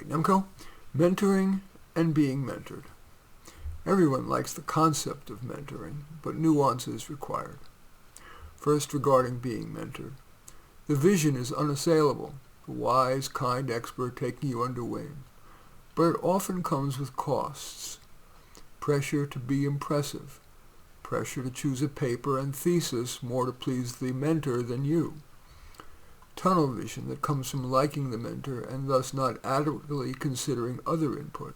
Nemco, mentoring and being mentored. Everyone likes the concept of mentoring, but nuance is required. First, regarding being mentored. The vision is unassailable, the wise, kind expert taking you under wing. But it often comes with costs. Pressure to be impressive. Pressure to choose a paper and thesis more to please the mentor than you. Tunnel vision that comes from liking the mentor and thus not adequately considering other input.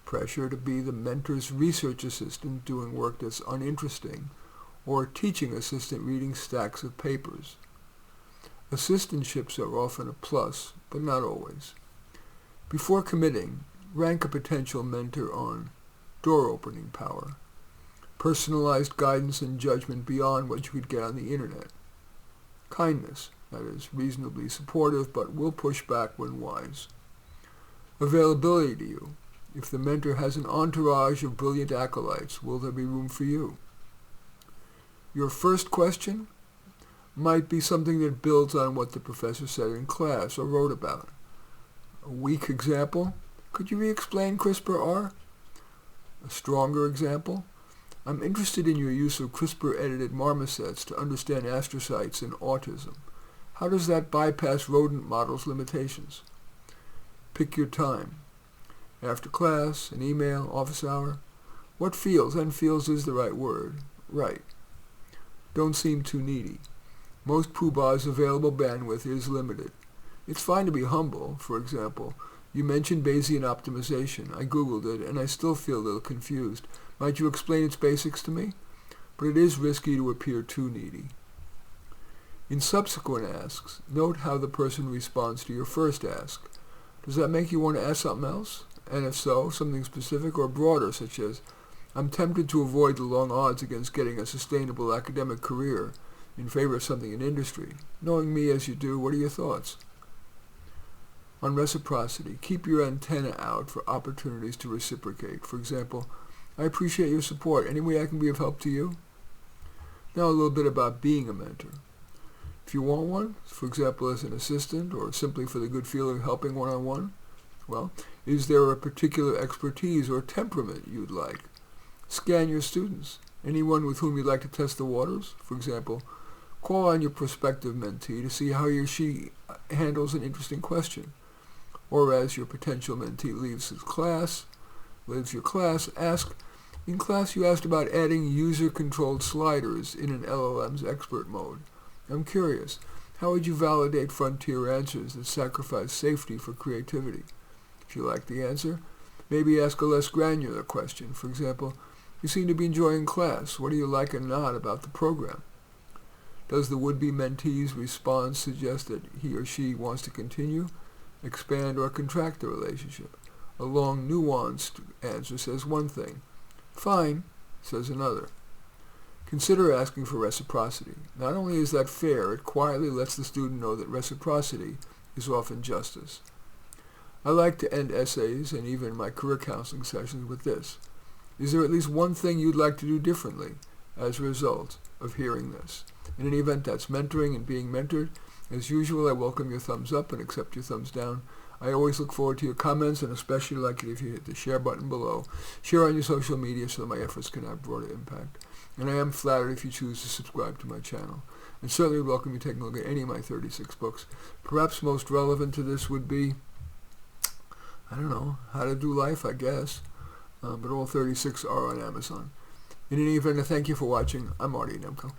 Pressure to be the mentor's research assistant doing work that's uninteresting, or teaching assistant reading stacks of papers. Assistantships are often a plus, but not always. Before committing, rank a potential mentor on door-opening power, personalized guidance and judgment beyond what you could get on the internet, kindness, that is, reasonably supportive but will push back when wise, availability to you. If the mentor has an entourage of brilliant acolytes, will there be room for you? Your first question might be something that builds on what the professor said in class or wrote about. A weak example, could you re-explain CRISPR-R? A stronger example, I'm interested in your use of CRISPR-edited marmosets to understand astrocytes and autism. How does that bypass rodent models' limitations? Pick your time. After class, an email, office hour. What feels, and feels is the right word, right. Don't seem too needy. Most poobah's available bandwidth is limited. It's fine to be humble. For example, you mentioned Bayesian optimization. I Googled it, and I still feel a little confused. Might you explain its basics to me? But it is risky to appear too needy. In subsequent asks, note how the person responds to your first ask. Does that make you want to ask something else? And if so, something specific or broader, such as, I'm tempted to avoid the long odds against getting a sustainable academic career in favor of something in industry. Knowing me as you do, what are your thoughts? On reciprocity, keep your antenna out for opportunities to reciprocate. For example, I appreciate your support. Any way I can be of help to you? Now a little bit about being a mentor. If you want one, for example as an assistant or simply for the good feeling of helping one-on-one, well, is there a particular expertise or temperament you'd like? Scan your students. Anyone with whom you'd like to test the waters? For example, call on your prospective mentee to see how he or she handles an interesting question. Or as your potential mentee leaves your class, ask, in class you asked about adding user-controlled sliders in an LLM's expert mode. I'm curious, how would you validate frontier answers that sacrifice safety for creativity? If you like the answer, maybe ask a less granular question. For example, you seem to be enjoying class. What do you like and not about the program? Does the would-be mentee's response suggest that he or she wants to continue, expand, or contract the relationship? A long, nuanced answer says one thing. Fine, says another. Consider asking for reciprocity. Not only is that fair, it quietly lets the student know that reciprocity is often justice. I like to end essays and even my career counseling sessions with this. Is there at least one thing you'd like to do differently as a result of hearing this? In any event, that's mentoring and being mentored. As usual, I welcome your thumbs up and accept your thumbs down. I always look forward to your comments, and especially like it if you hit the share button below. Share on your social media so that my efforts can have broader impact. And I am flattered if you choose to subscribe to my channel. And certainly welcome you taking a look at any of my 36 books. Perhaps most relevant to this would be, I don't know, How to Do Life, I guess. But all 36 are on Amazon. In any event, I thank you for watching. I'm Marty Nemco.